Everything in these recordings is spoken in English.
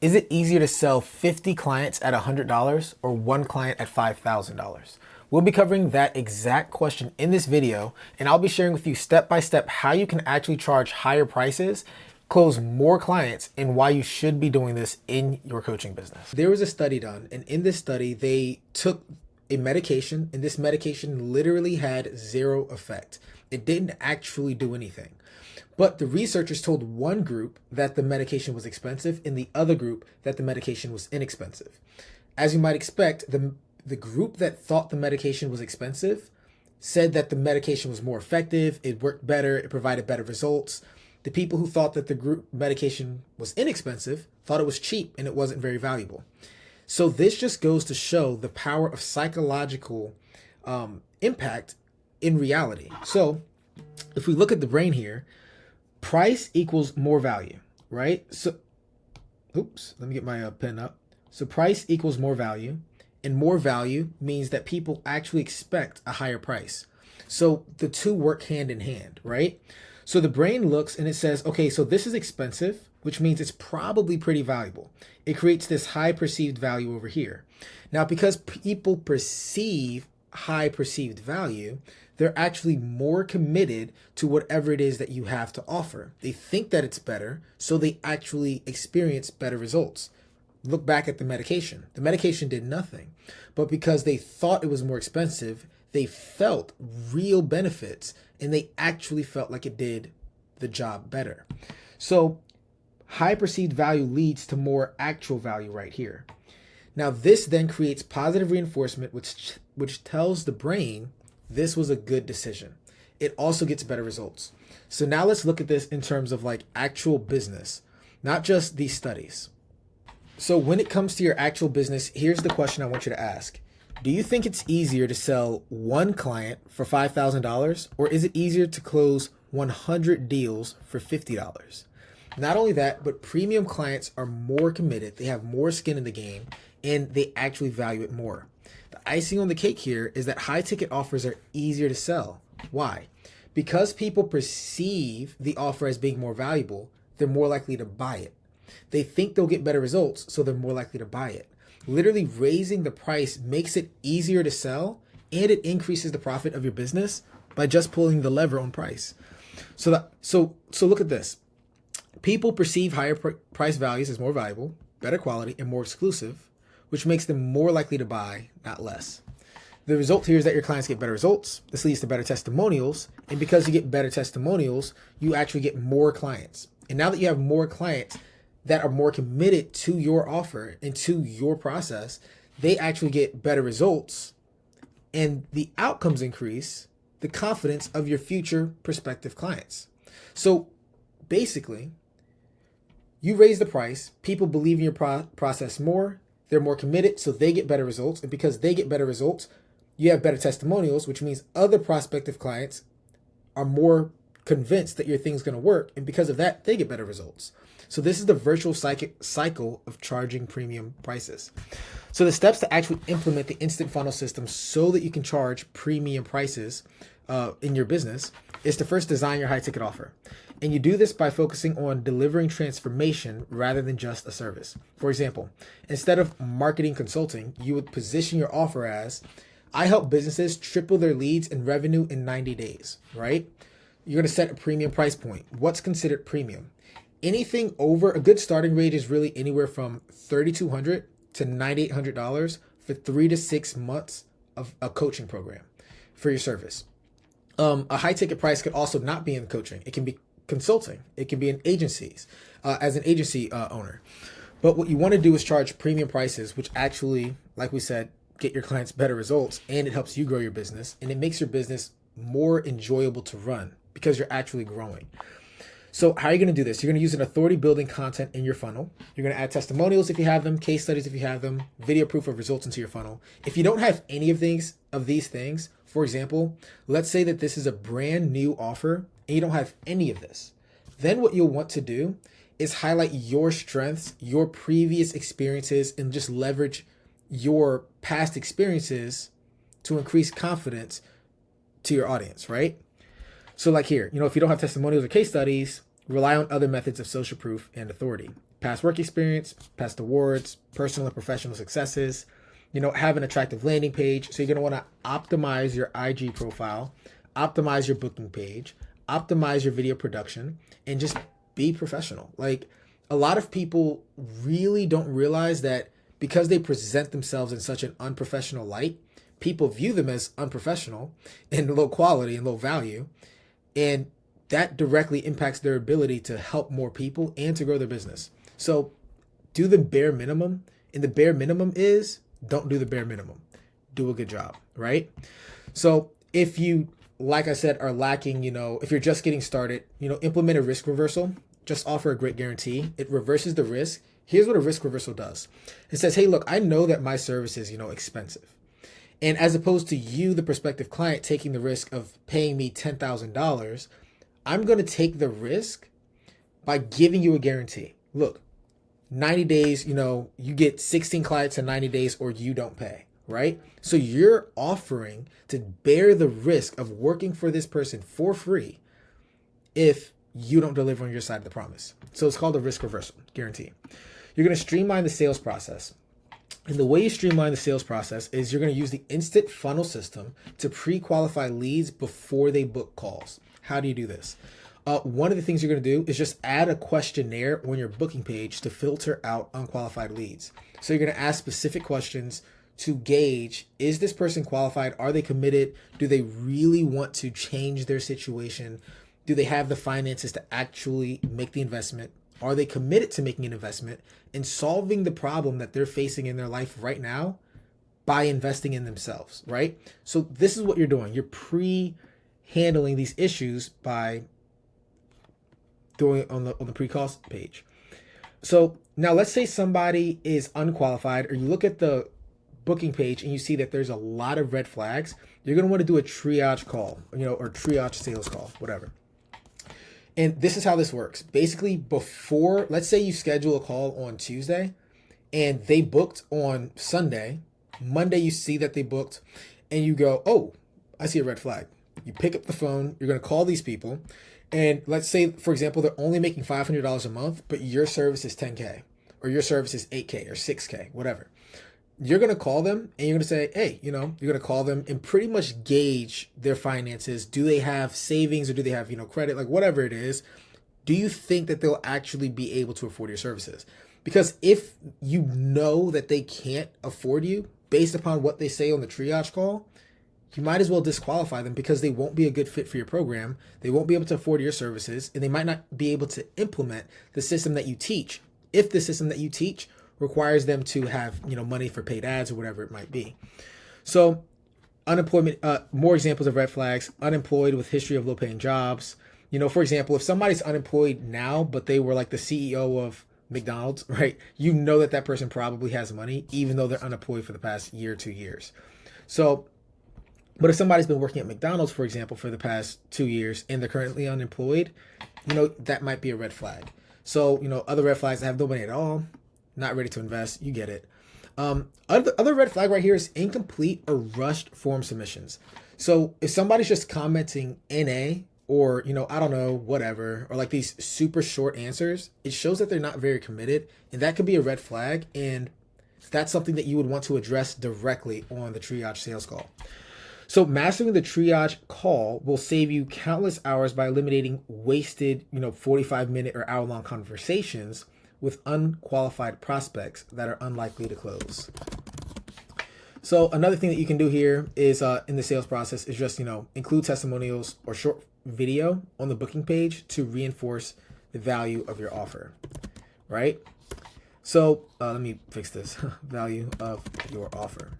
Is it easier to sell 50 clients at $100 or one client at $5,000? We'll be covering that exact question in this video, and I'll be sharing with you step by step how you can actually charge higher prices, close more clients, and why you should be doing this in your coaching business. There was a study done, and in this study, they took a medication, and this medication literally had zero effect. It didn't actually do anything. But the researchers told one group that the medication was expensive and the other group that the medication was inexpensive. As you might expect, the group that thought the medication was expensive said that the medication was more effective, it worked better, it provided better results. The people who thought that the group medication was inexpensive thought it was cheap and it wasn't very valuable. So this just goes to show the power of psychological impact in reality. So if we look at the brain here, price equals more value, right? So, oops, let me get my pen up. So price equals more value, and more value means that people actually expect a higher price. So the two work hand in hand, right? So the brain looks and it says, okay, so this is expensive, which means it's probably pretty valuable. It creates this high perceived value over here. Now, because people perceive high perceived value, they're actually more committed to whatever it is that you have to offer. They think that it's better, so they actually experience better results. Look back at the medication. The medication did nothing, but because they thought it was more expensive, they felt real benefits and they actually felt like it did the job better. So high perceived value leads to more actual value right here. Now this then creates positive reinforcement, which tells the brain this was a good decision. It also gets better results. So now let's look at this in terms of like actual business, not just these studies. So when it comes to your actual business, here's the question I want you to ask. Do you think it's easier to sell one client for $5,000, or is it easier to close 100 deals for $50? Not only that, but premium clients are more committed, they have more skin in the game, and they actually value it more. The icing on the cake here is that high ticket offers are easier to sell. Why? Because people perceive the offer as being more valuable, they're more likely to buy it. They think they'll get better results, so they're more likely to buy it. Literally raising the price makes it easier to sell, and it increases the profit of your business by just pulling the lever on price. So look at this. People perceive higher price values as more valuable, better quality, and more exclusive, which makes them more likely to buy, not less. The result here is that your clients get better results. This leads to better testimonials. And because you get better testimonials, you actually get more clients. And now that you have more clients that are more committed to your offer and to your process, they actually get better results. And the outcomes increase the confidence of your future prospective clients. So basically, you raise the price, people believe in your process more, they're more committed, so they get better results. And because they get better results, you have better testimonials, which means other prospective clients are more convinced that your thing's going to work. And because of that, they get better results. So this is the virtual cycle of charging premium prices. So the steps to actually implement the instant funnel system so that you can charge premium prices in your business is to first design your high ticket offer. And you do this by focusing on delivering transformation rather than just a service. For example, instead of marketing consulting, you would position your offer as, I help businesses triple their leads and revenue in 90 days, right? You're going to set a premium price point. What's considered premium? Anything over a good starting rate is really anywhere from $3,200 to $9,800 for 3 to 6 months of a coaching program for your service. A high ticket price could also not be in coaching. It can be consulting. It can be in agencies, as an agency owner. But what you want to do is charge premium prices, which actually, like we said, get your clients better results, and it helps you grow your business, and it makes your business more enjoyable to run because you're actually growing. So how are you going to do this? You're going to use an authority building content in your funnel. You're going to add testimonials if you have them, case studies if you have them, video proof of results into your funnel. If you don't have any of these things, for example, let's say that this is a brand new offer and you don't have any of this, then what you'll want to do is highlight your strengths, your previous experiences, and just leverage your past experiences to increase confidence to your audience, right? So like here, if you don't have testimonials or case studies, rely on other methods of social proof and authority. past work experience, past awards, personal and professional successes, have an attractive landing page. So you're going to want to optimize your IG profile, optimize your booking page, optimize your video production, and just be professional. Like, a lot of people really don't realize that because they present themselves in such an unprofessional light, people view them as unprofessional and low quality and low value. And that directly impacts their ability to help more people and to grow their business. So do the bare minimum. And the bare minimum is don't do the bare minimum. Do a good job, right? So if you, like I said, are lacking, if you're just getting started, implement a risk reversal. Just offer a great guarantee. It reverses the risk. Here's what a risk reversal does. It says, hey, look, I know that my service is, expensive. And as opposed to you, the prospective client, taking the risk of paying me $10,000, I'm going to take the risk by giving you a guarantee. Look, 90 days, you get 16 clients in 90 days or you don't pay, right? So you're offering to bear the risk of working for this person for free if you don't deliver on your side of the promise. So it's called a risk reversal guarantee. You're going to streamline the sales process. And the way you streamline the sales process is you're going to use the instant funnel system to pre-qualify leads before they book calls. How do you do this? One of the things you're going to do is just add a questionnaire on your booking page to filter out unqualified leads. So you're going to ask specific questions to gauge, is this person qualified? Are they committed? Do they really want to change their situation? Do they have the finances to actually make the investment? Are they committed to making an investment and solving the problem that they're facing in their life right now by investing in themselves, right? So this is what you're doing. You're pre-handling these issues by doing it on the pre-call page. So now let's say somebody is unqualified, or you look at the booking page and you see that there's a lot of red flags. You're going to want to do a triage call, or triage sales call, whatever. And this is how this works. Basically, before, let's say you schedule a call on Tuesday and they booked on Sunday. Monday, you see that they booked and you go, oh, I see a red flag. You pick up the phone, you're going to call these people. And let's say, for example, they're only making $500 a month, but your service is $10K or your service is $8K or $6K, whatever. You're going to call them and you're going to say, hey, you're going to call them and pretty much gauge their finances. Do they have savings or do they have, credit, like whatever it is? Do you think that they'll actually be able to afford your services? Because if you know that they can't afford you based upon what they say on the triage call, you might as well disqualify them because they won't be a good fit for your program. They won't be able to afford your services and they might not be able to implement the system that you teach. If the system that you teach requires them to have, money for paid ads or whatever it might be. So unemployment, more examples of red flags: unemployed with history of low paying jobs. For example, if somebody's unemployed now, but they were like the CEO of McDonald's, right? That person probably has money, even though they're unemployed for the past year, 2 years. So, but if somebody's been working at McDonald's, for example, for the past 2 years and they're currently unemployed, that might be a red flag. So, other red flags that have no money at all, not ready to invest, you get it. Other red flag right here is incomplete or rushed form submissions. So if somebody's just commenting NA or, I don't know, whatever, or like these super short answers, it shows that they're not very committed, and that could be a red flag. And that's something that you would want to address directly on the triage sales call. So mastering the triage call will save you countless hours by eliminating wasted, 45-minute or hour-long conversations with unqualified prospects that are unlikely to close. So another thing that you can do here is in the sales process is just, include testimonials or short video on the booking page to reinforce the value of your offer, right? So let me fix this. Value of your offer.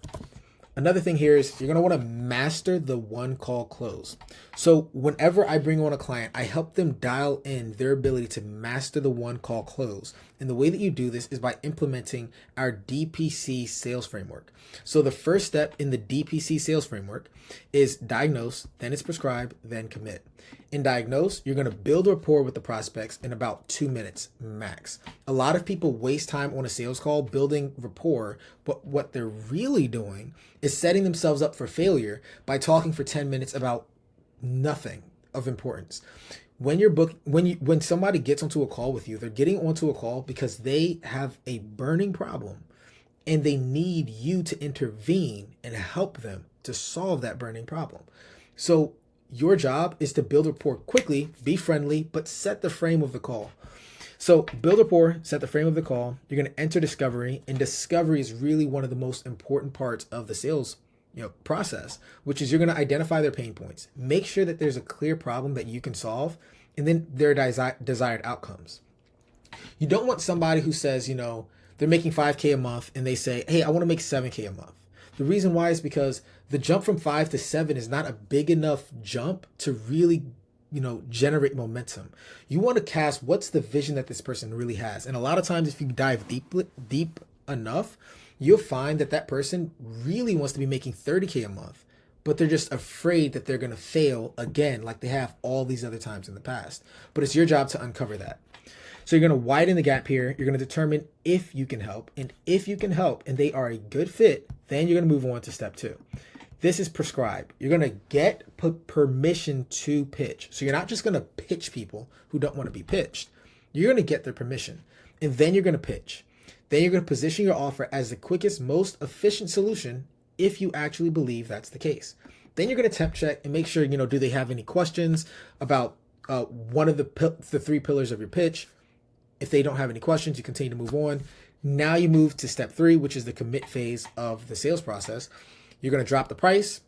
Another thing here is you're going to want to master the one call close. So whenever I bring on a client, I help them dial in their ability to master the one call close. And the way that you do this is by implementing our DPC sales framework. So the first step in the DPC sales framework is diagnose, then it's prescribe, then commit. In diagnose, you're going to build rapport with the prospects in about 2 minutes max. A lot of people waste time on a sales call building rapport, but what they're really doing is setting themselves up for failure by talking for 10 minutes about nothing of importance. when somebody gets onto a call with you, they're getting onto a call because they have a burning problem and they need you to intervene and help them to solve that burning problem. So your job is to build rapport quickly, be friendly, but set the frame of the call. So build rapport, set the frame of the call. You're going to enter discovery, and discovery is really one of the most important parts of the sales process, which is you're going to identify their pain points, make sure that there's a clear problem that you can solve, and then their desired outcomes. You don't want somebody who says, they're making 5K a month and they say, hey, I want to make 7K a month. The reason why is because the jump from 5 to 7 is not a big enough jump to really, generate momentum. You want to cast what's the vision that this person really has. And a lot of times if you dive deep enough, you'll find that person really wants to be making 30K a month, but they're just afraid that they're going to fail again, like they have all these other times in the past. But it's your job to uncover that. So you're going to widen the gap here. You're going to determine if you can help. And if you can help and they are a good fit, then you're going to move on to step 2. This is prescribe. You're going to get permission to pitch. So you're not just going to pitch people who don't want to be pitched. You're going to get their permission. And then you're going to pitch. Then you're going to position your offer as the quickest, most efficient solution if you actually believe that's the case. Then you're going to temp check and make sure, do they have any questions about one of the 3 pillars of your pitch? If they don't have any questions, you continue to move on. Now you move to step 3, which is the commit phase of the sales process. You're going to drop the price.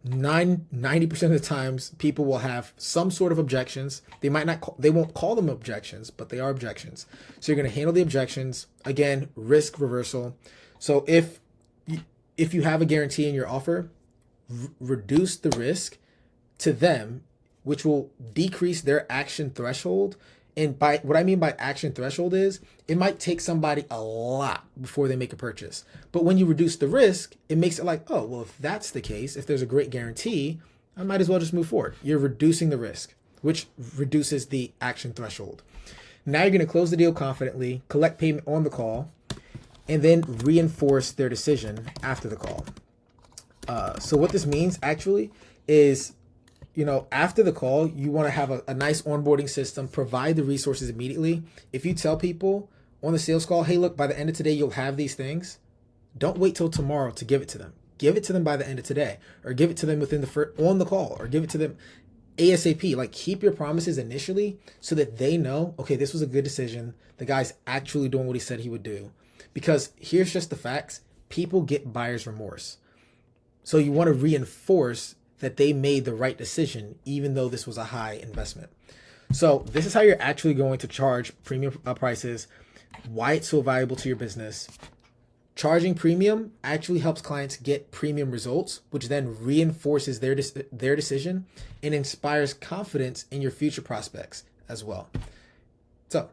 90% of the times, people will have some sort of objections. They won't call them objections, but they are objections. So you're going to handle the objections. Again, risk reversal. So if you have a guarantee in your offer, reduce the risk to them, which will decrease their action threshold. And by what I mean by action threshold is it might take somebody a lot before they make a purchase. But when you reduce the risk, it makes it like, oh, well, if that's the case, if there's a great guarantee, I might as well just move forward. You're reducing the risk, which reduces the action threshold. Now you're going to close the deal confidently, collect payment on the call, and then reinforce their decision after the call. So what this means actually is, after the call, you want to have a nice onboarding system, provide the resources immediately. If you tell people on the sales call, hey, look, by the end of today, you'll have these things. Don't wait till tomorrow to give it to them. Give it to them by the end of today, or give it to them on the call, or give it to them ASAP. Like, keep your promises initially so that they know, okay, this was a good decision. The guy's actually doing what he said he would do. Because here's just the facts. People get buyer's remorse. So you want to reinforce that they made the right decision, even though this was a high investment. So this is how you're actually going to charge premium prices, why it's so valuable to your business. Charging premium actually helps clients get premium results, which then reinforces their decision and inspires confidence in your future prospects as well. So